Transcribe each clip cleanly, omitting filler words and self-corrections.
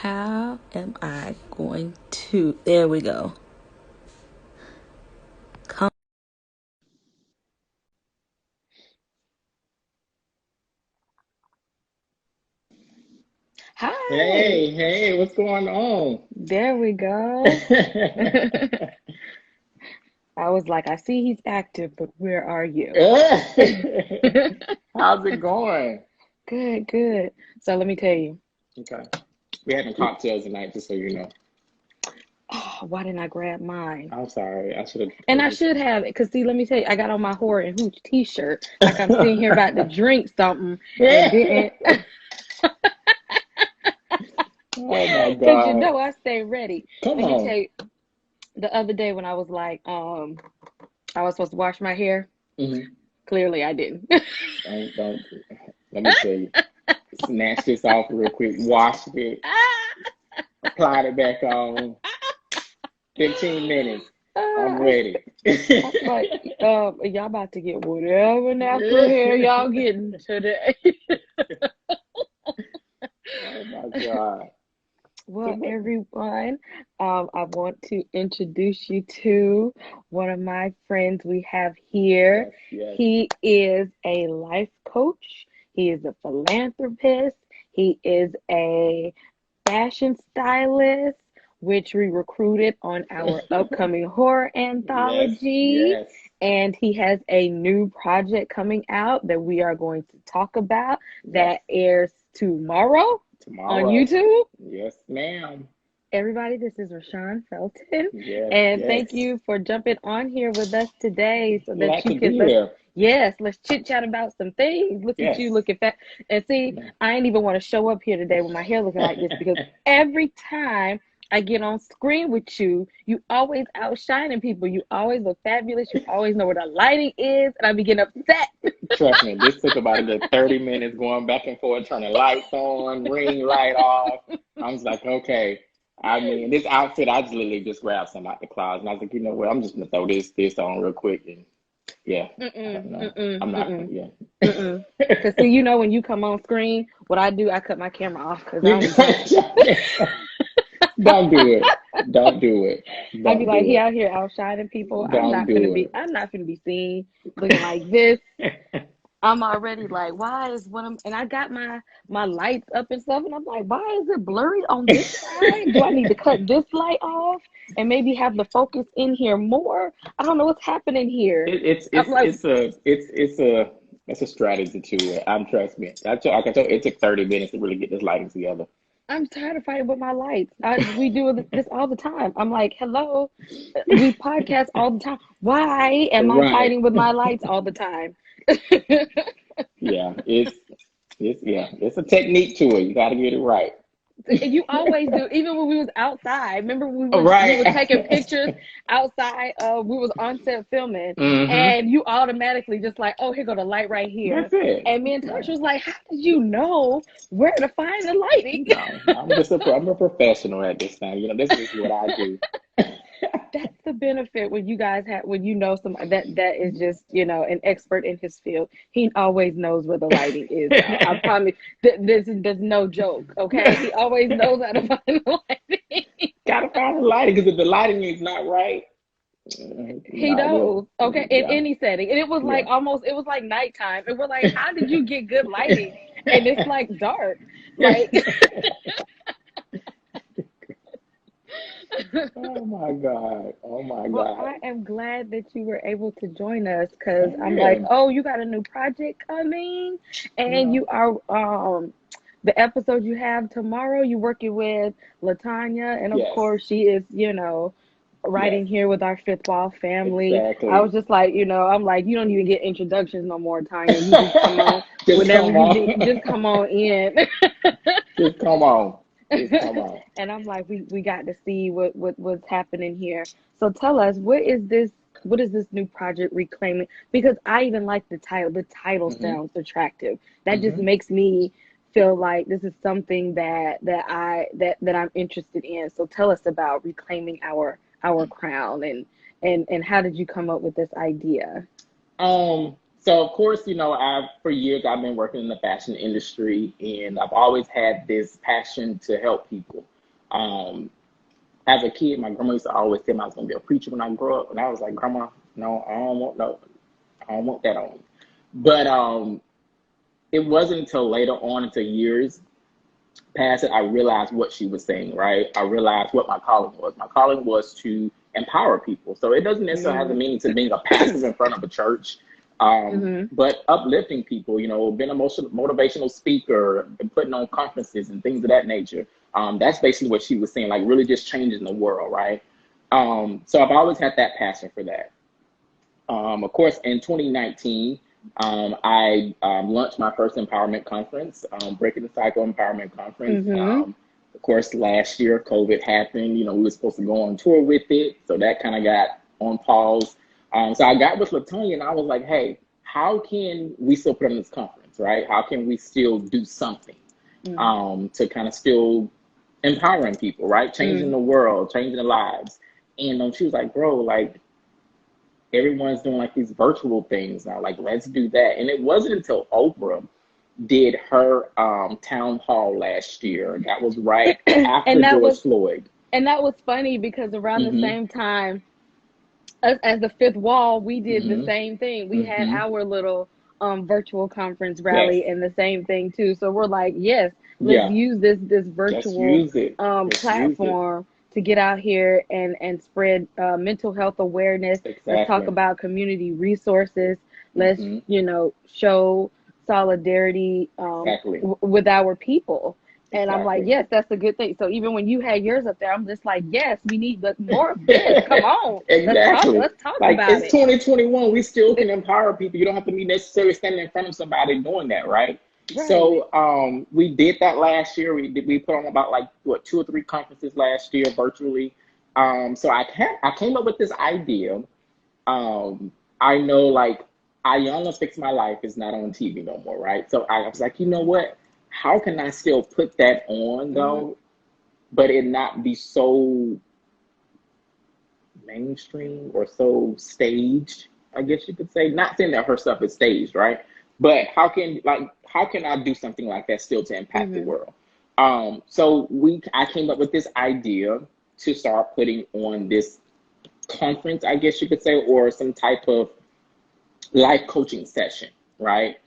How am I going to? There we go. Come. Hi. Hey, hey, what's going on? There we go. I was like, I see he's active, but where are you? How's it going? Good, good. So let me tell you, Okay. We having cocktails tonight, just so you know. oh, why didn't I grab mine? I'm sorry. I should have And told I you. should have, because see, let me tell you, I got on my Horror and Hooch t-shirt, like I'm sitting here about to drink something and didn't, Oh my because you God. know I stay ready. Come Let me tell on. you, the other day when I was like, I was supposed to wash my hair. hmm Clearly, I didn't. Don't. Let me tell you. Snatch this off real quick. Washed it. Applied it back on. 15 minutes. I'm I, ready. I was like, y'all about to get whatever natural hair y'all getting today. Oh my God. So Well, what? everyone, I want to introduce you to one of my friends we have here. Yes, yes. He is a life coach. He is a philanthropist. He is a fashion stylist, which we recruited on our upcoming horror Yes, anthology. yes, And he has a new project coming out that we are going to talk about yes. that airs tomorrow on Tomorrow. YouTube. Yes, ma'am. Everybody, this is Rishawn Felton, Yes, and thank yes. you for jumping on here with us today so that Glad you to be can let's here. yes, let's chit chat about some things. Look at you Yes. looking fat. And see, I ain't even want to show up here today with my hair looking like this because every time I get on screen with you, you always outshining people. You always look fabulous. You always know where the lighting is, and I be getting upset. Trust me, this took about a good 30 minutes going back and forth, turning lights on, ring light off. I was like, okay. I mean, this outfit, I just literally just grabbed some out the closet. And I was like, you know what? I'm just gonna throw this on real quick. And yeah, Mm-mm, no, mm-mm, I'm not, mm-mm. yeah. Mm-mm. Cause see, you know, when you come on screen, what I do, I cut my camera off because I You don't be playing. don't do it. Don't do it. I be Don't like, do he it. out here outshining people. Don't do I'm not finna be seen looking like this. it. I'm already like, why is one of and I got my lights up and stuff, and I'm like, why is it blurry on this side? Do I need to cut this light off and maybe have the focus in here more? I don't know what's happening here. It, it's I'm it's like, it's a it's a it's a strategy to it. I'm trust me. I can tell it took 30 minutes to really get this lighting together. I'm tired of fighting with my lights. We do this all the time. I'm like, hello, we podcast all the time. Why am I Right. fighting with my lights all the time? Yeah. It's a technique to it. You got to get it right. You always do, even when we was outside. Remember we were Right. taking pictures outside. We was on set filming, hmm and you automatically just like, oh, here go the light right here. That's it. And me and Tasha Right. was like, how did you know where to find the lighting? No, I'm a professional at this thing. You know, this is what I do. That's the benefit when you guys have when you know somebody that is just an expert in his field. He always knows where the lighting is, y'all. I promise. There's no joke. Okay, he always knows how to find the lighting. Gotta find the lighting because if the lighting is not right, He no, knows. Okay, in yeah, any setting, and it was like yeah. it was like nighttime, and we're like, how did you get good lighting? And it's like dark, like. Oh my God. Oh my Well, God. I am glad that you were able to join us because Same I'm like, here. oh, you got a new project coming, and Yeah. you are the episode you have tomorrow. You're working with Latanya, and of Yes. course, she is Yes. writing here with our Fifth Wall family. I was Exactly. just like, I'm like, you don't even get introductions no more, Tanya. You just come on Just whenever come you on. need. Just come on in. Just come on. Just come on. And I'm like, we got to see what's happening here. So tell us, what is this new project reclaiming? Because I even like the title. The title hmm sounds attractive. That just hmm makes me feel like this is something that I'm interested in. So tell us about reclaiming our crown and how did you come up with this idea? So of course, for years I've been working in the fashion industry and I've always had this passion to help people. Um, as a kid, my grandma used to always tell me I was gonna be a preacher when I grow up, and I was like, Grandma, no, I don't want that on me. But it wasn't until later on, until years past it, I realized what she was saying, right? I realized what my calling was. My calling was to empower people. So it doesn't necessarily have the meaning to being a pastor in front of a church, but uplifting people, being a motivational speaker and putting on conferences and things of that nature. That's basically what she was saying, like really just changing the world, right? So I've always had that passion for that. Of course, in 2019, I launched my first empowerment conference, Breaking the Cycle Empowerment Conference. Of course, last year, COVID happened. We were supposed to go on tour with it, so that kind of got on pause. So I got with LaTonya, and I was like, hey, how can we still put on this conference, right? How can we still do something to kind of still empowering people, right? Changing the world, changing the lives. And she was like, bro, like, everyone's doing like these virtual things now, like, let's do that. And it wasn't until Oprah did her town hall last year. That was right after George Floyd. And that was funny because around the same time, us as the Fifth Wall, we did the same thing. We had our little virtual conference rally and the same thing too. So we're like, yes, let's use this virtual platform to get out here and spread mental health awareness. Let's talk about community resources. Let's, show solidarity with our people. And I'm like, yes, that's a good thing. So even when you had yours up there, I'm just like, yes, we need more of this. Come on. Let's talk like, about it. It's 2021. We still can empower people. You don't have to be necessarily standing in front of somebody doing that, right? So we did that last year. We put on about 2 or 3 conferences last year virtually. So I came up with this idea. I know I Almost Fix My Life is not on TV no more, right? So I was like, you know what? How can I still put that on though, but it not be so mainstream or so staged, I guess you could say. Not saying that her stuff is staged, right? But how can I do something like that still to impact the world? So I came up with this idea to start putting on this conference, I guess you could say, or some type of life coaching session, right?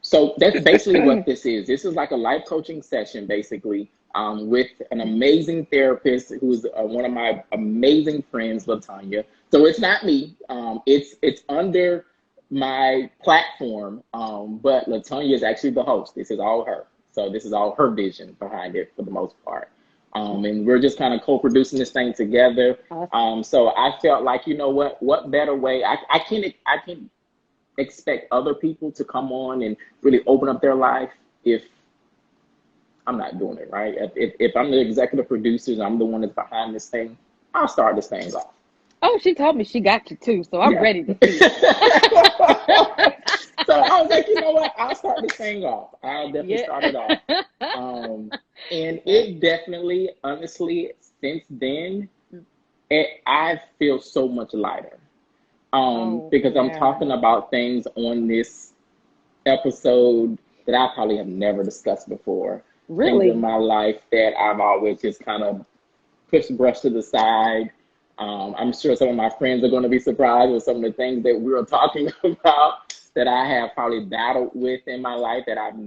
So that's basically what this is. This is like a life coaching session, basically, with an amazing therapist who's one of my amazing friends, LaTonya. So it's not me. It's under my platform, but LaTonya is actually the host. This is all her. So this is all her vision behind it for the most part. And we're just kind of co-producing this thing together. So I felt like, you know what better way? I can expect other people to come on and really open up their life if I'm not doing it, right? If I'm the executive producer, I'm the one that's behind this thing, I'll start this thing off. Oh, she told me she got you too, so I'm ready to see. So I was like, you know what? I'll start this thing off. I'll definitely start it off. And it definitely, honestly, since then, I feel so much lighter. Because I'm talking about things on this episode that I probably have never discussed before. Really? Things in my life that I've always just kind of brushed to the side. I'm sure some of my friends are going to be surprised with some of the things that we were talking about that I have probably battled with in my life that I'm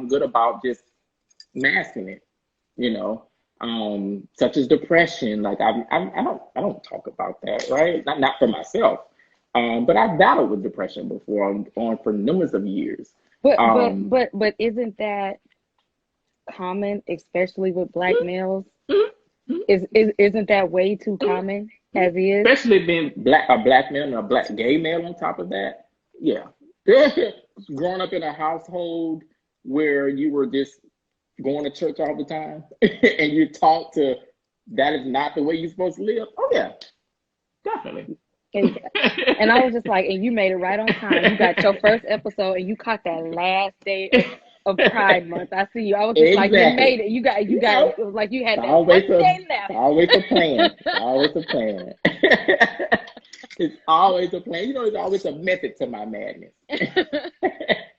good about just masking it, such as depression. Like I don't talk about that, right? Not for myself. But I've battled with depression before for numerous of years. But isn't that common, especially with Black males? Isn't that way too common as is? Especially being a black male and a black gay male on top of that. Yeah. Growing up in a household where you were just going to church all the time and you're taught that is not the way you're supposed to live. Oh yeah, definitely. And I was just like, and you made it right on time. You got your first episode and you caught that last day of Pride Month. I see you. I was just like, you made it. You got it. It was like you had that one day left. Always a plan. Always a plan. It's always a plan. There's always a method to my madness.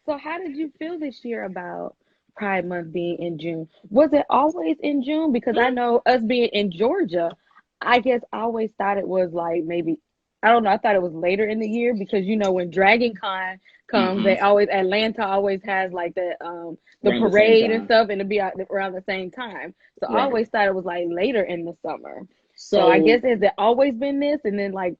So how did you feel this year about Pride Month being in June. Was it always in June? Because I know us being in Georgia, I guess I always thought it was like maybe, I don't know, I thought it was later in the year because when Dragon Con comes, Mm-hmm. they always Atlanta always has like the Around the same parade and time. stuff, and it'd be out around the same time. So I Right. always thought it was like later in the summer. So I guess So has it always been this, and then like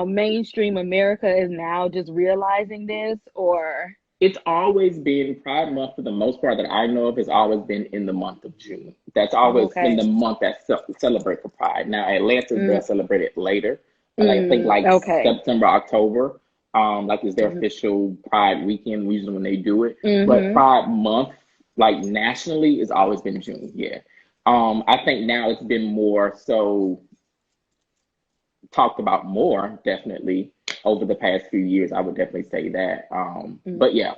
mainstream America is now just realizing this, or it's always been Pride Month for the most part that I know of has always been in the month of June. That's oh, always been okay, the month that celebrate for Pride. Now Atlanta mm, does celebrate it later, like I think like okay, September, October, like is their mm, official Pride weekend usually when they do it. But mm-hmm. Pride Month, like nationally, has always been June. Yeah. I think now it's been more so talked about more definitely over the past few years. I would definitely say that. But yeah.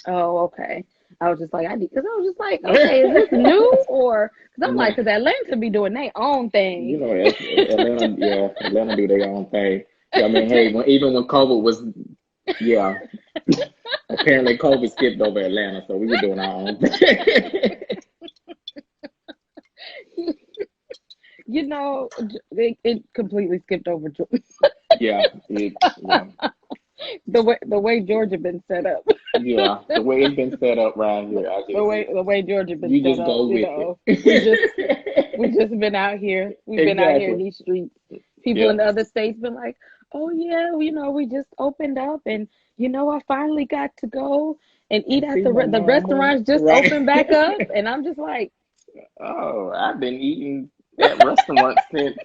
Oh, okay. I was just like, because I was just like, okay, is this new or because I'm like, Nah, because Atlanta be doing their own thing. Atlanta, yeah, Atlanta do their own thing. Yeah, I mean, hey, even when COVID was, yeah, apparently COVID skipped over Atlanta, so we were doing our own thing. It completely skipped over Yeah, yeah, the way Georgia been set up. yeah. The way it's been set up around here, I The just, way Georgia been you set just up, go with we just it. we just been out here. We've been out here in Exactly. these streets. People in Yeah. the other states been like, oh yeah, we just opened up, and I finally got to go and eat And at see my the mama, restaurants just opened back up, right? and I'm just like, Oh, I've been eating at restaurants since,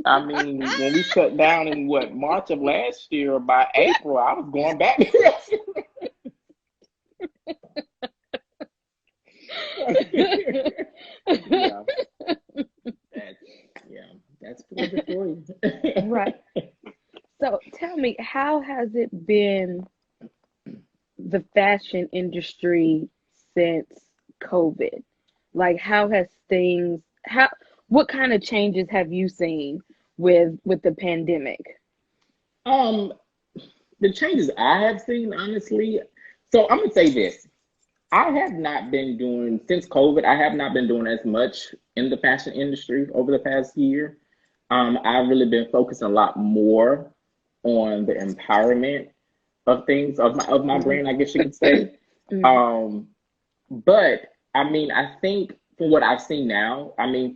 I mean, when we shut down in what, March of last year, by April, I was going back to restaurants. Yeah, that's, yeah, that's Georgia for you. right. So tell me, how has it been the fashion industry since COVID? Like, how has things how what kind of changes have you seen with the pandemic? Um, the changes I have seen, honestly, so I'm gonna say this. I have not been doing since COVID. I have not been doing as much in the fashion industry over the past year. I've really been focusing a lot more on the empowerment of things of my Hmm. brand, I guess you could say. Hmm. Um, but I mean, I think from what I've seen now, I mean,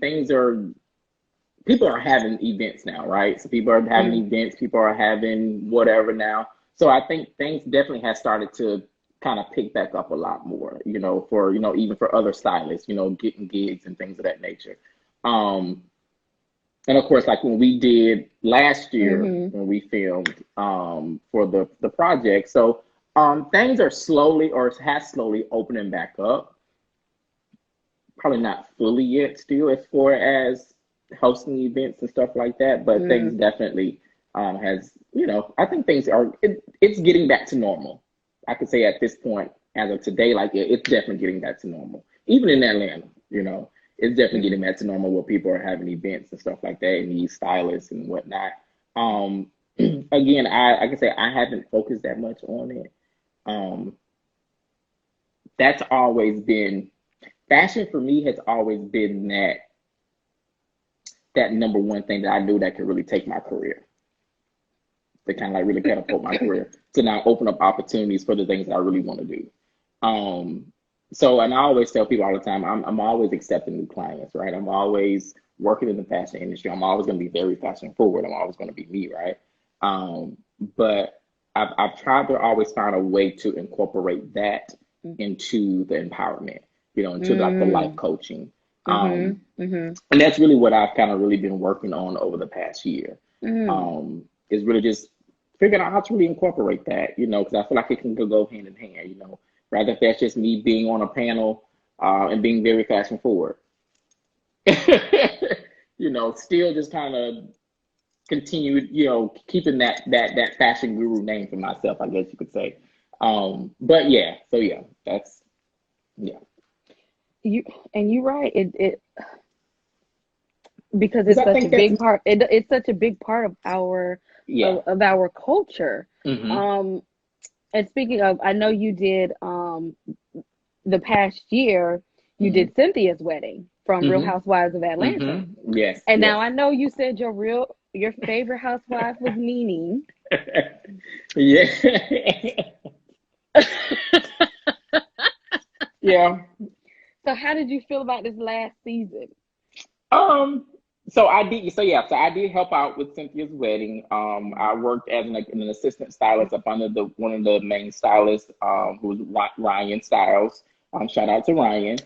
people are having events now, right? So people are having Hmm. events, people are having whatever now. So I think things definitely have started to kind of pick back up a lot more, for, even for other stylists, getting gigs and things of that nature. Um, and of course, like when we did last year Hmm. when we filmed for the project, so things are slowly or has slowly opening back up. Probably not fully yet still as far as hosting events and stuff like that, but things Hmm. definitely has, I think it's getting back to normal. I could say at this point, as of today, like it's definitely getting back to normal. Even in Atlanta, it's definitely Hmm. getting back to normal where people are having events and stuff like that and need stylists and whatnot. Um, again, I can say I haven't focused that much on it. Um, that's always been fashion for me has always been that number one thing that I knew that could really take my career, to kind of like really catapult my career, to now open up opportunities for the things that I really want to do. Um, so, and I always tell people all the time, I'm always accepting new clients, right? I'm always working in the fashion industry. I'm always going to be very fashion forward. I'm always going to be me, right? Um, but I've tried to always find a way to incorporate that into the empowerment, into like the life Hmm. coaching. Hmm. Um, Hmm. and that's really what I've kind of really been working on over the past year. Hmm. Is really just figuring out how to really incorporate that, because I feel like it can go hand in hand, rather if that's just me being on a panel and being very fashion forward. Still just kind of continue, keeping that fashion guru name for myself, I guess you could say. But yeah, so yeah, that's yeah. You and you're right. It because Because it's I such a think that's big part. It's such a big part of our yeah. of our culture. Hmm. Um, and speaking of, I know you did the past year you Hmm. did Cynthia's wedding from Real Hmm. Housewives of Atlanta. Hmm. Yes, And yes. now I know you said your favorite housewife was Nene. Yeah. Yeah. So how did you feel about this last season? Um, so I did help out with Cynthia's wedding. I worked as an assistant stylist up under the one of the main stylists, who was Ryan Styles. Shout out to Ryan.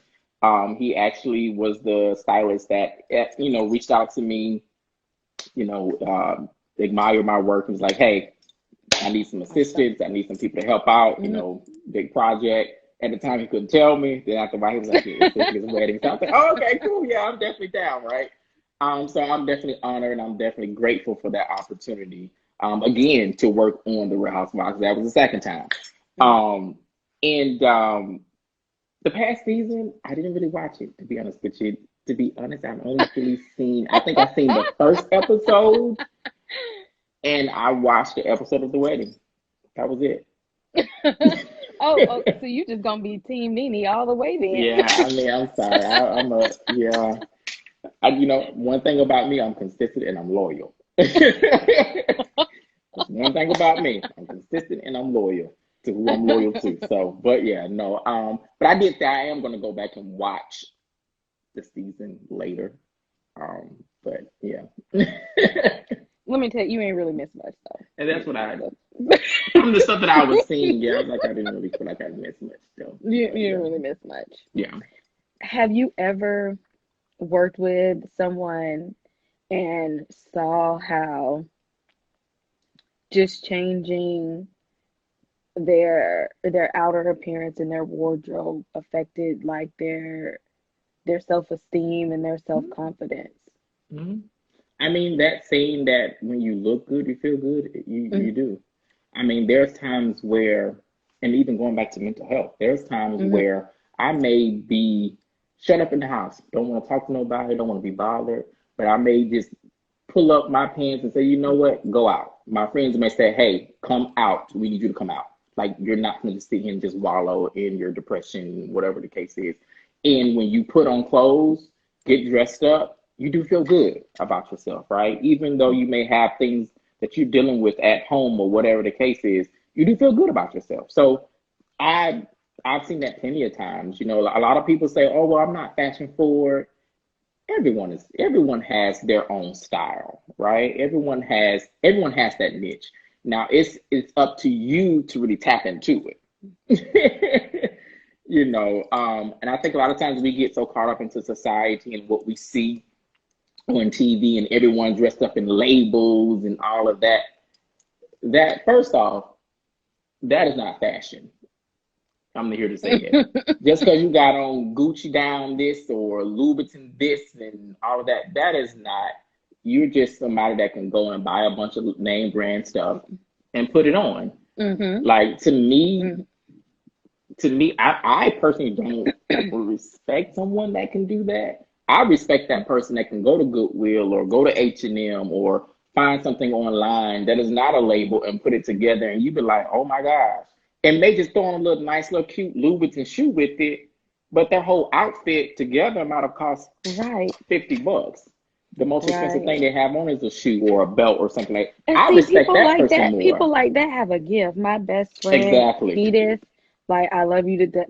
He actually was the stylist that reached out to me, you know, admired my work and was like, hey, I need some Awesome. assistance. I need some people to help out, Mhm. big project. At the time, he couldn't tell me. Then after a while, he was like, yeah, it's Cynthia's wedding. So I was like, oh, okay, cool. Yeah, I'm definitely down, right? So I'm definitely honored and I'm definitely grateful for that opportunity. Again, to work on the Real Housewives. That was the second time. Mhm. Um, and The past season, I didn't really watch it, to be honest with you. To be honest, I've only really seen, I think I've seen the first episode and I watched the episode of the wedding. That was it. Oh, so you just gonna be Team Nene all the way then? Yeah, I mean, I'm sorry. Yeah. One thing about me, I'm consistent and I'm loyal. That's one thing about me. I'm consistent and I'm loyal to who I'm loyal to. So, but yeah, no. But I did say I am going to go back and watch the season later. But yeah. Let me tell you, you ain't really missed much And that's what though. from the stuff that I was seeing, yeah, I was like, I didn't really feel like I missed much still. You But didn't yeah, really miss much. yeah. Have you ever worked with someone and saw how just changing their outer appearance and their wardrobe affected like their self-esteem and their self-confidence? Mm-hmm. I mean, that saying that when you look good, you feel good, you Mm-hmm. do. I mean, there's times where, and even going back to mental health, there's times Mm-hmm. where I may be shut up in the house, don't want to talk to nobody, don't want to be bothered, but I may just pull up my pants and say, you know what, go out. My friends may say, hey, come out. We need you to come out. Like, you're not going to sit here and just wallow in your depression, whatever the case is. And when you put on clothes, get dressed up, you do feel good about yourself, right? Even though you may have things that you're dealing with at home or whatever the case is, you do feel good about yourself. So I I've seen that plenty of times. You know, a lot of people say, "Oh, well, I'm not fashion forward." Everyone has their own style, right? Everyone has that niche. Now it's up to you to really tap into it. And I think a lot of times we get so caught up into society and what we see on TV and everyone dressed up in labels and all of that. That first off, that is not fashion. I'm here to say that. Just because you got on Gucci down this or Louboutin this and all of that, that is not. You're just somebody that can go and buy a bunch of name brand stuff and put it on. Mm-hmm. Like Mm-hmm. to me, I personally don't respect someone that can do that. I respect that person that can go to Goodwill or go to H&M or find something online that is not a label and put it together, and you be like, oh my gosh. And may just throw on a little nice little cute Louboutin shoe with it, but their whole outfit together might have cost Right, $50. The most expensive right. thing they have on is a shoe or a belt or something like. And I see, respect that person more. people like that have a gift. My best friend, Exactly. Edith, like I love you to death.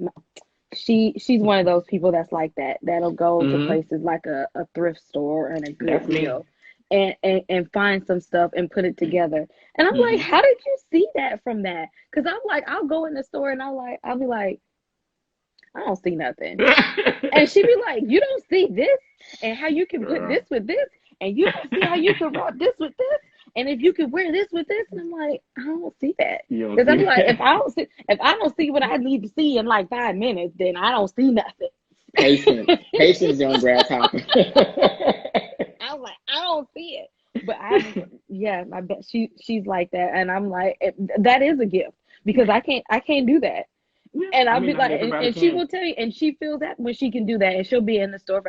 She's one of those people that's like that. That'll go to Hmm. places like a thrift store and a That's me. Goodwill and find some stuff and put it together. And I'm like, Hmm. how did you see that from that? Because I'm like, I'll go in the store and I'll be like, I don't see nothing. And she be like, you don't see this and how you can put Girl. this with this, and you don't see how you can wrap this with this, and if you could wear this with this. And I'm like, I don't see that. You don't Because I'm see like, if I don't see what I need to see in like 5 minutes, then I don't see nothing. patience, young grasshopper. I was like, I don't see it. But yeah, I bet she's like that, and I'm like, that is a gift because I can't do that. Yeah, And I I'll be mean, not like, everybody and she can. will tell you, and she feels that when she can do that, and she'll be in the store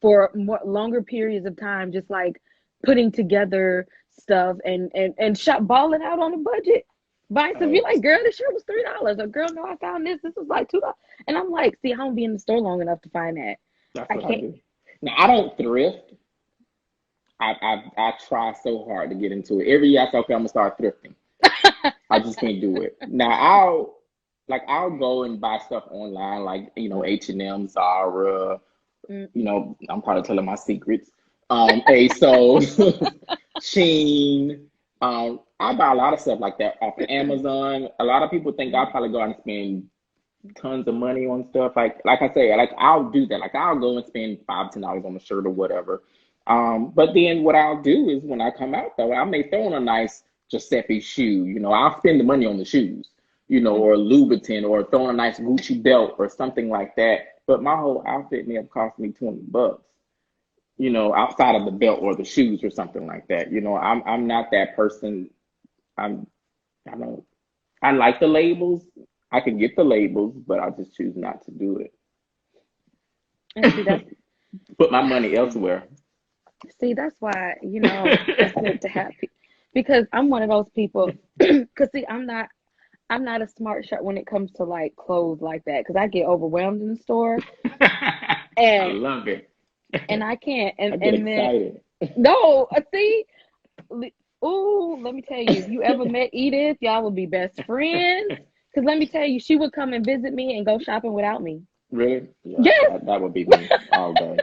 for more longer periods of time, just like putting together stuff and shop balling out on a budget. buying some. You're like, girl, this shirt was $3. Or girl, no, I found this. This was like $2. And I'm like, see, I don't be in the store long enough to find that. That's I what I can't. do. Now I don't thrift. I try so hard to get into it. Every year I say, okay, I'm gonna start thrifting. I just can't do it. Now I'll go and buy stuff online, like H&M, Zara. Mm. I'm probably telling my secrets. ASOS, Sheen. I buy a lot of stuff like that off of Amazon. A lot of people think I'll probably go out and spend tons of money on stuff. Like I say, like I'll do that. Like I'll go and spend $5, $10 on a shirt or whatever. But then what I'll do is when I come out though, I may throw on a nice Giuseppe shoe. I'll spend the money on the shoes, or Louboutin, or throw on a nice Gucci belt or something like that. But my whole outfit may have cost me $20, outside of the belt or the shoes or something like that. I'm not that person. I'm I don't I like the labels. I can get the labels, but I just choose not to do And see, it. Put my money elsewhere. that's why, it's good to have people, because I'm one of those people. Because see, I'm not a smart shop when it comes to like clothes like that, because I get overwhelmed in the store I and love it. I can't. I get And then excited. no, see, ooh, let me tell you, if you ever met Edith, y'all would be best friends. Because let me tell you, she would come and visit me and go shopping without me. Really? Yeah, Yes. that would be me all day.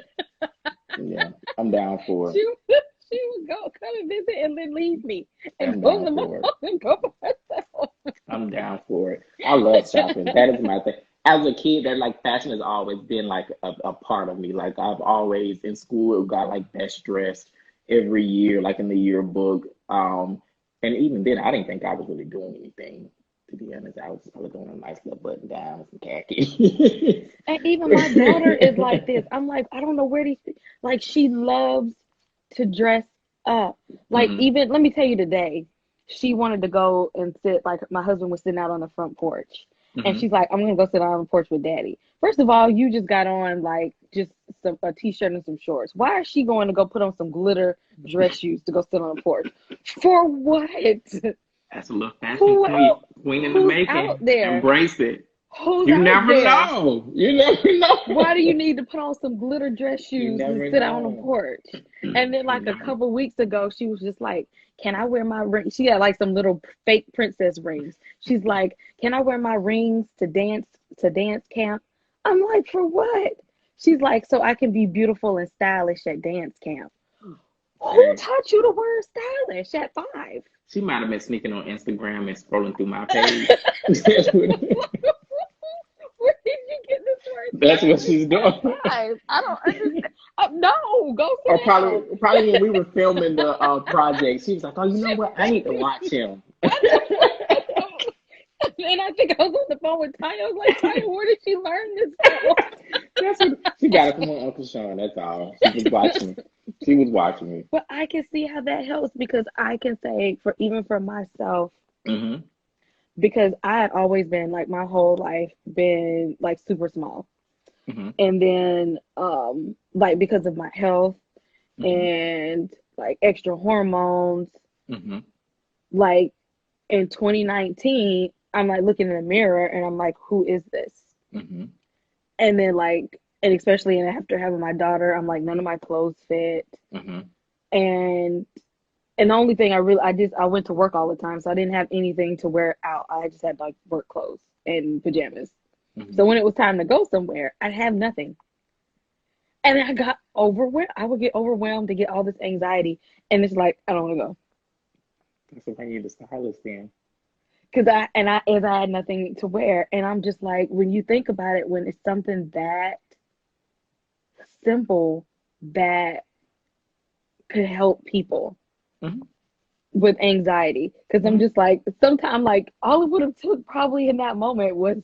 Yeah, I'm down for it. She would come and visit and then leave me and I'm go to down the mall for it. and go by myself. I'm down for it. I love shopping. That is my thing. As a kid, that like fashion has always been like a part of me. Like I've always in school got like best dressed every year, like in the yearbook. And even then, I didn't think I was really doing anything. To be honest, I was just probably doing a nice little button down and some khaki. And even my daughter is like this. I'm like, I don't know where like she loves to dress up. Like Hmm. even, let me tell you today, she wanted to go and sit, like my husband was sitting out on the front porch. And Hmm. she's like, I'm gonna go sit out on the porch with daddy. First of all, you just got on like just a t-shirt and some shorts. Why is she going to go put on some glitter dress shoes to go sit on the porch? For what? That's a little fashion Who out? queen in the Who's out making. there? Embrace it. Who's You out never there? know. You never Why do you know. need to put on some glitter dress You shoes and never sit out on the know. porch? And then You like a never. couple weeks ago, she was just like, "Can I wear my ring?" She had like some little fake princess rings. She's like, "Can I wear my rings to dance camp?" I'm like, "For what?" She's like, "So I can be beautiful and stylish at dance camp." Who Hey, taught you to wear stylish at 5? she might have been sneaking on Instagram and scrolling through my page. That's Where did you get this word what stylish she's at doing. 5? I don't understand. No, go Or sit down. probably when we were filming the project, she was like, "Oh, you know what? I need to watch him." I know, I know. And I think I was on the phone with Tanya. I was like, Tanya, where did she learn this from? That's what she got it from her Uncle Sean. That's all. She was watching me. She was watching me. But I can see how that helps, because I can say even for myself, Hmm. because I had always been like my whole life been like super small. Hmm. And then like because of my health Hmm. and like extra hormones, Hmm. like in 2019, I'm like looking in the mirror and I'm like, who is this? Hmm. And then like, and especially after having my daughter, I'm like, none of my clothes fit. Hmm. And the only thing I went to work all the time, so I didn't have anything to wear out. I just had like work clothes and pajamas. Hmm. So when it was time to go somewhere, I'd have nothing. And I got overwhelmed. I would get overwhelmed to get all this anxiety. And it's like, I don't want to go. That's what I need the stylist in. Because as I had nothing to wear. And I'm just like, when you think about it, when it's something that simple that could help people Hmm. with anxiety. Because I'm Hmm. just like, sometimes like all it would have took probably in that moment was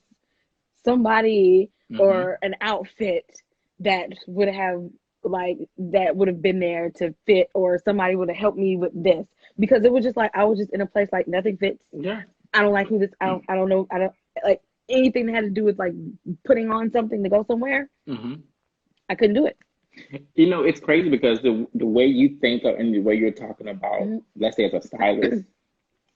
somebody Hmm. or an outfit that would have that would have been there to fit, or somebody would have helped me with this, because it was just like I was just in a place like nothing fits. Yeah. I don't like who this. I don't know. I don't like anything that had to do with like putting on something to go somewhere. Hmm. I couldn't do it. It's crazy because the way you think of, and the way you're talking about, Mm-hmm. let's say as a stylist,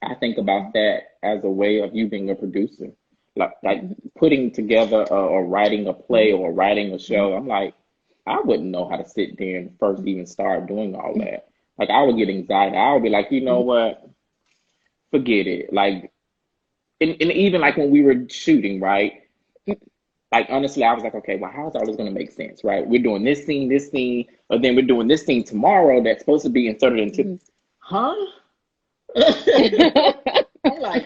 I think about that as a way of you being a producer, like putting together or writing a play or writing a show. I'm like, I wouldn't know how to sit there and first even start doing all that. Like I would get anxiety. I would be like, you know what? Forget it. Like, and even like when we were shooting, right? Like honestly, I was like, okay, well, how is all this going to make sense, right? We're doing this scene, or then we're doing this scene tomorrow that's supposed to be inserted into, huh? I'm like,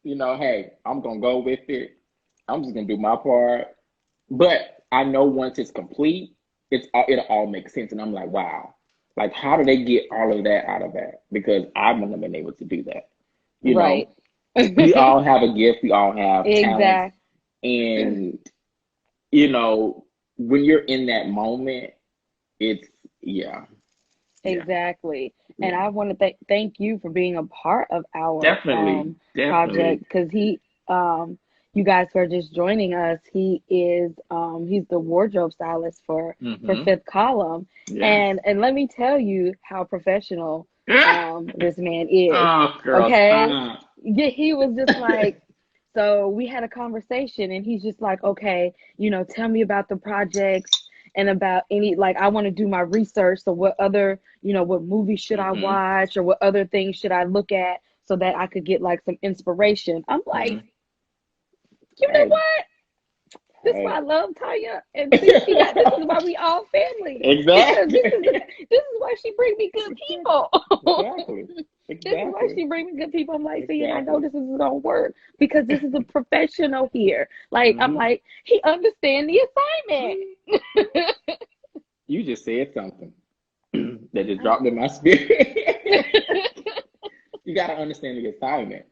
hey, I'm gonna go with it. I'm just gonna do my part. But I know once it's complete, it'll all make sense. And I'm like, wow, like how do they get all of that out of that? Because I wouldn't have been able to do that. You Right. know, we all have a gift, we all have talents, Exactly. and when you're in that moment, it's yeah, yeah, Exactly. And yeah. I want to thank you for being a part of our Definitely, project, definitely. because um you guys who are just joining us, he's the wardrobe stylist for Mm-hmm. Fifth Column. Yes. And let me tell you how professional this man is. Oh, girl, Okay? stop. Yeah, he was just like, so we had a conversation and he's just like, okay, tell me about the projects and about any, like, I want to do my research. So what other, what movies should I Mm-hmm. watch, or what other things should I look at so that I could get like some inspiration. I'm like, Mm-hmm. you know Hey, what? This is why I hey. love Tanya. And see, this is why we all family. Because this is Exactly. this is why she bring me good Exactly. people. Exactly. This is why Exactly. she bring me good people. I'm like, see, and I know Exactly. this is gonna work because this is a professional here. Like, I'm Mm-hmm. like, he understand the assignment. You just said something that just dropped in my spirit. You got to understand the assignment,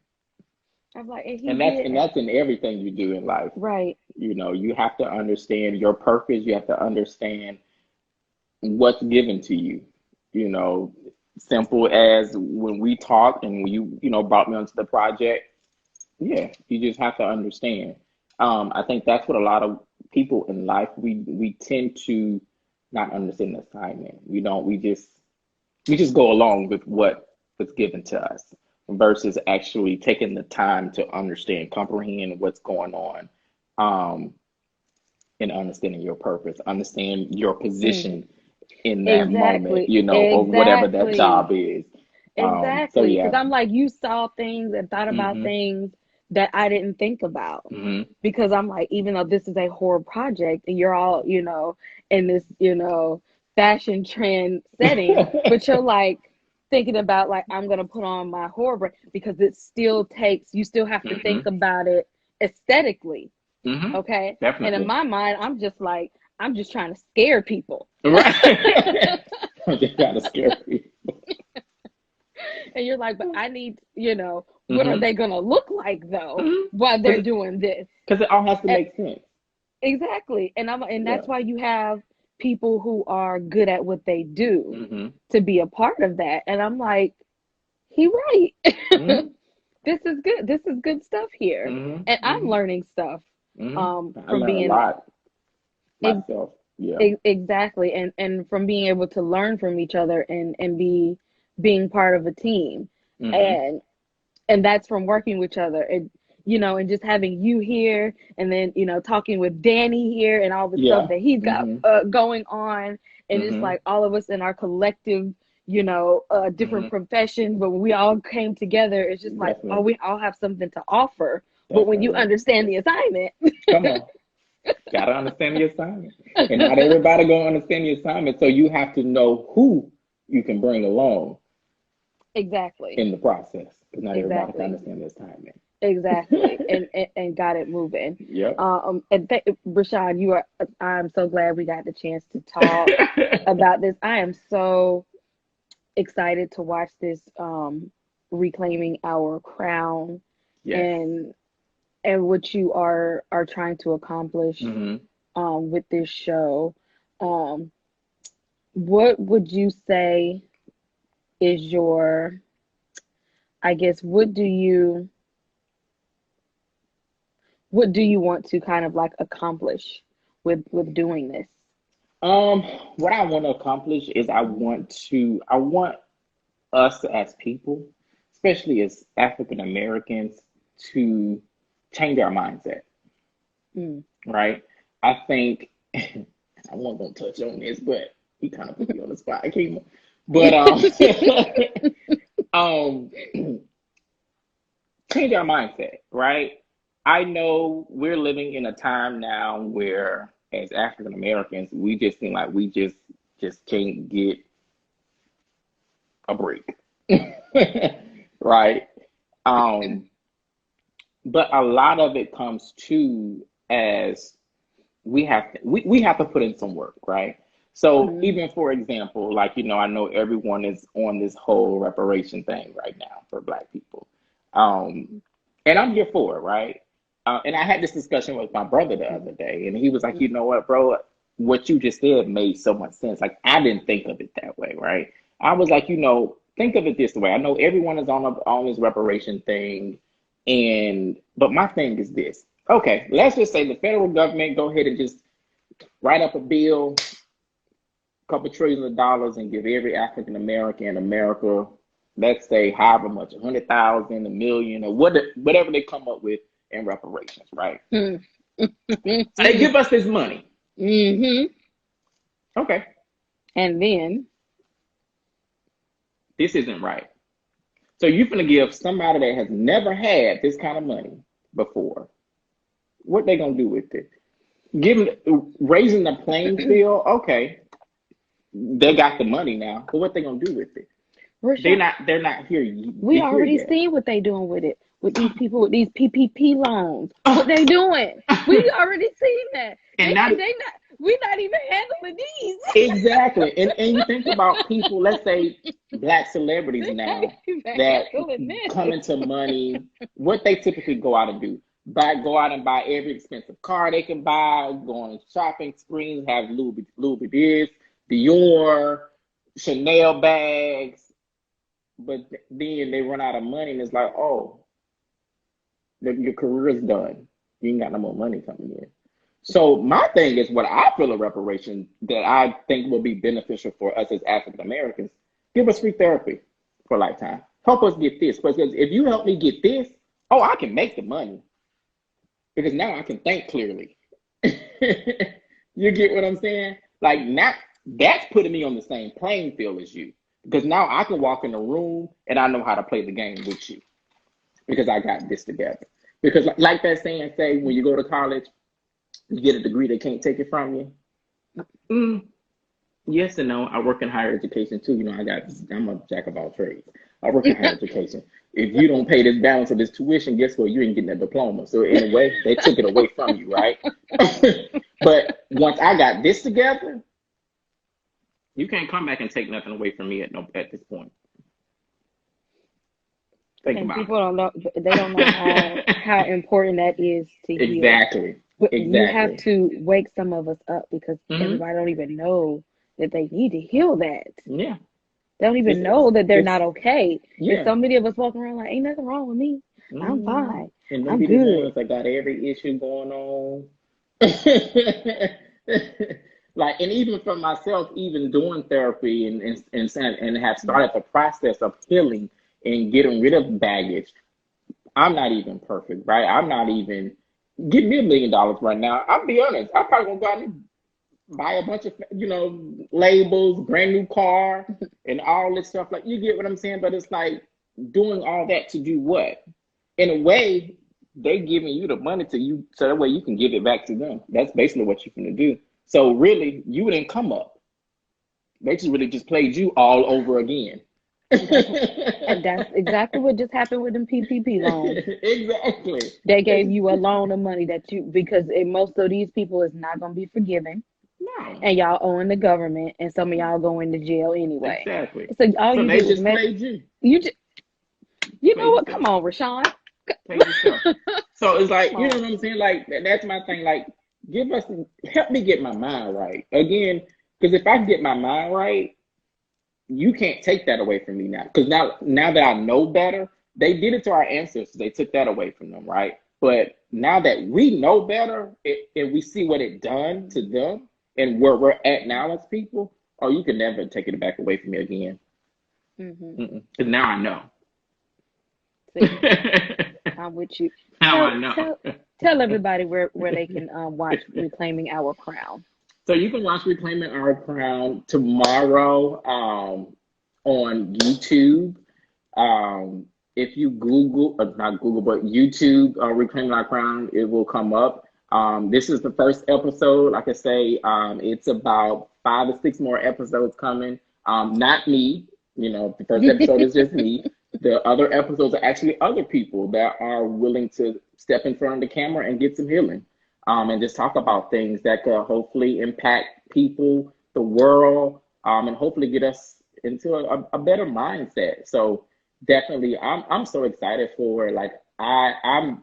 I'm like, and he and that's did. and that's in everything you do in life. Right. You have to understand your purpose. You have to understand what's given to you. You know, simple as when we talked and when you brought me onto the project. Yeah, you just have to understand. I think that's what a lot of people in life we tend to not understand the assignment. We don't. We just go along with what was given to us versus actually taking the time to understand, comprehend what's going on, um, and understanding your purpose, understand your Mm. position in that moment, Exactly. or whatever that Exactly. job is. So Exactly. Because yeah. I'm like, you saw things and thought about Mm-hmm. things that I didn't think about. Mm-hmm. Because I'm like, even though this is a horror project and you're all, in this, fashion trend setting, but you're like thinking about, like, I'm gonna put on my horror because you still have to think Mm-hmm. about it aesthetically. Mm-hmm. Okay. And in Definitely. my mind, I'm just like, I'm just trying to scare people. Right. I'm just trying to scare people. And you're like, but I need, what are Mm-hmm. they gonna look like though Mm-hmm. while they're Because doing this? it all has to And, make sense. exactly. And Yeah. that's why you have people who are good at what they do Mm-hmm. to be a part of that. And I'm like, he right. Mm-hmm. This is good. This is good stuff here. And Mm-hmm. I'm Mm-hmm. learning stuff Mm-hmm. I from learned a being lot myself. Yeah. exactly, and from being able to learn from each other and being part of a team. Mm-hmm. And that's from working with each other, and just having you here, and then talking with Danny here and all the stuff Yeah. that he's got Mm-hmm. going on, and it's Mm-hmm. like all of us in our collective, different Mm-hmm. professions, but when we all came together, it's just like, oh, Definitely. we all have something to offer. But when you Definitely. understand the assignment, Come on. Gotta understand the assignment. And not everybody gonna understand the assignment. So you have to know who you can bring along exactly, in the process. Because not everybody can exactly. understand the assignment. Exactly, and got it moving. Yep. And Rishawn, I'm so glad we got the chance to talk about this. I am so excited to watch this, reclaiming our crown, Yes. and what you are trying to accomplish Mm-hmm. with this show. Um, what would you say is your, I guess, what do you want to kind of like accomplish with doing this? Um, what I want to accomplish is I want us as people especially as African Americans, to change our mindset, Mm. right? I think I wasn't gonna touch on this, but he kind of put me on the spot. I came, but um, change our mindset, right? I know we're living in a time now where, as African Americans, we just seem like we just can't get a break, right? Um, but a lot of it comes to as we have to put in some work, right? So Mm. even for example, like I know everyone is on this whole reparation thing right now for Black people, um, and I'm here for it, right? And I had this discussion with my brother the other day, and he was like, "You know what, bro? What you just said made so much sense. Like I didn't think of it that way, right? I was like, think of it this way. I know everyone is on this reparation thing, and but my thing is this. Okay, let's just say the federal government go ahead and just write up a bill, a couple $1 trillion, and give every African American in America, let's say however much, 100,000, a million, or whatever they come up with in reparations, right? Mm. So they give us this money. Mm-hmm. Okay, And then this isn't right. So you're gonna give somebody that has never had this kind of money before, what they gonna do with it? Raising the playing field, okay. They got the money now, but what they gonna do with it? Rishawn, They're not here we here already yet. seen what they doing with it. With these people with these PPP loans. What they doing? We already seen that. And not We not even handling these. exactly. And you think about people, let's say Black celebrities They not now even that handling come this. into money, what they typically go out and do. Go out and buy every expensive car they can buy, go on shopping sprees, have Louis this, Dior, Chanel bags, but then they run out of money and it's like, oh, your career's done. You ain't got no more money coming in. So my thing is what I feel a reparation that I think will be beneficial for us as African Americans. Give us free therapy for a lifetime. Help us get this. Because if you help me get this, oh, I can make the money. Because now I can think clearly. You get what I'm saying? Like now that's putting me on the same playing field as you. Because now I can walk in the room and I know how to play the game with you. Because I got this together. Because like that saying say, when you go to college, you get a degree they can't take it from you. Yes and no. I work in higher education too. I'm a jack of all trades. I work in higher education. If you don't pay this balance of this tuition, guess what? You ain't getting that diploma. So in a way, they took it away from you, right? But once I got this together, you can't come back and take nothing away from me at this point. Think And about people don't know. They don't know how important that is to it. heal. Exactly. But you have Exactly. to wake some of us up because everybody don't even know that they need to heal that. Yeah. They don't even know that they're not It's okay. yeah. And so many of us walking around like, ain't nothing wrong with me. I'm fine. And them I'm be the good. ones that got every issue going on. Like, and even for myself, even doing therapy and have started the process of healing and getting rid of baggage. I'm not even perfect, right? I'm not even give me $1 million right now. I'll be honest. I'm probably gonna go out and buy a bunch of labels, brand new car, and all this stuff. Like you get what I'm saying? But it's like doing all that to do what? In a way, they giving you the money to you so that way you can give it back to them. That's basically what you're gonna do. So really, you didn't come up. They just really just played you all over again. And that's exactly what just happened with them PPP loans. Exactly. They gave you a loan of money because most of these people is not going to be forgiven. No. And y'all owing the government, and some of y'all going to jail anyway. Exactly. So all So you they did was just played you. You know what? Come on, Rishawn. Play yourself. So it's like, you know what I'm saying? Like, that's my thing. Like, help me get my mind right. Again, because if I get my mind right, you can't take that away from me now. Because now that I know better, they did it to our ancestors. They took that away from them, right? But now that we know better and we see what it done to them and where we're at now as people, you can never take it back away from me again. Because now I know. See, I'm with you. How Tell I know. tell tell everybody where they can watch Reclaiming Our Crown. So you can watch Reclaiming Our Crown tomorrow on YouTube. If you Google, not Google, but YouTube, Reclaiming Our Crown, it will come up. This is the first episode. Like I say, it's about 5 or 6 more episodes coming. Not me, the first episode is just me. The other episodes are actually other people that are willing to step in front of the camera and get some healing. And just talk about things that could hopefully impact people, the world, and hopefully get us into a better mindset. So definitely, I'm so excited for it. Like I'm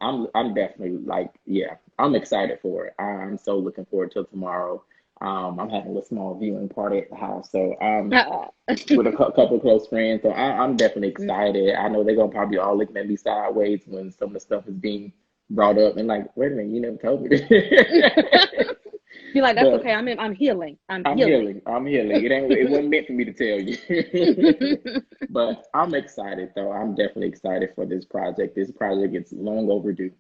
definitely like, yeah, I'm excited for it. I'm so looking forward to tomorrow. I'm having a small viewing party at the house, so with a couple of close friends. So I'm definitely excited. I know they're gonna probably all looking at me sideways when some of the stuff is being brought up, and like, wait a minute, you never told me this. Be like, that's But okay. I'm healing. I'm I'm healing. healing. I'm healing. It wasn't meant for me to tell you. But I'm excited though. I'm definitely excited for this project. This project is long overdue.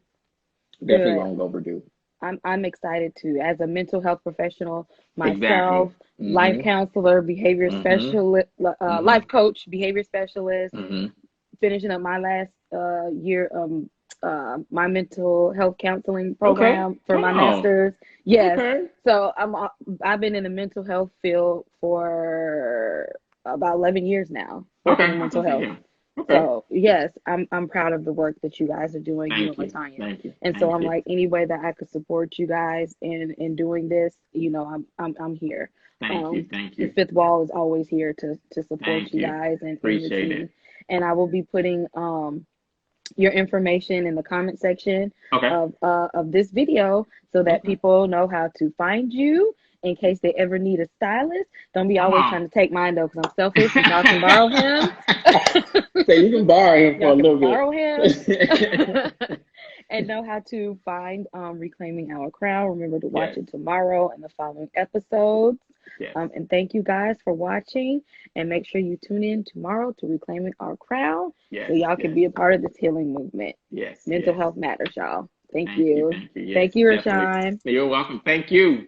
Definitely Good. long overdue. I'm excited too. As a mental health professional Exactly. myself, life Mm-hmm. counselor, behavior Mm-hmm. specialist, Mm-hmm. life coach, behavior specialist, Mm-hmm. finishing up my last year my mental health counseling Okay. program for my Oh. master's. Yes. Okay. So I've been in the mental health field for about 11 years now, Okay. working in I mental can see health. him. Okay. So yes, I'm proud of the work that you guys are doing, Thank and you. Tanya. Thank you. And so Thank I'm you. like, any way that I could support you guys in doing this, I'm here. Thank you. Thank The you. fifth wall is always here to support Thank you you. guys and your Appreciate team. it. And I will be putting your information in the comment section Okay. of this video so that Okay. people know how to find you in case they ever need a stylist. Don't be always Oh. trying to take mine though, because I'm selfish, but y'all can borrow him. So you can borrow him for Y'all a can little borrow him. bit. And know how to find Reclaiming Our Crown. Remember to watch Yes. it tomorrow and the following episodes. Yes. And thank you guys for watching. And make sure you tune in tomorrow to Reclaiming Our Crown so Yes. y'all can Yes. be a part of this healing movement. Yes. Mental Yes. health matters, y'all. Thank Thank you. you. Thank you. Yes, Thank you, definitely. Rishawn. You're welcome. Thank you.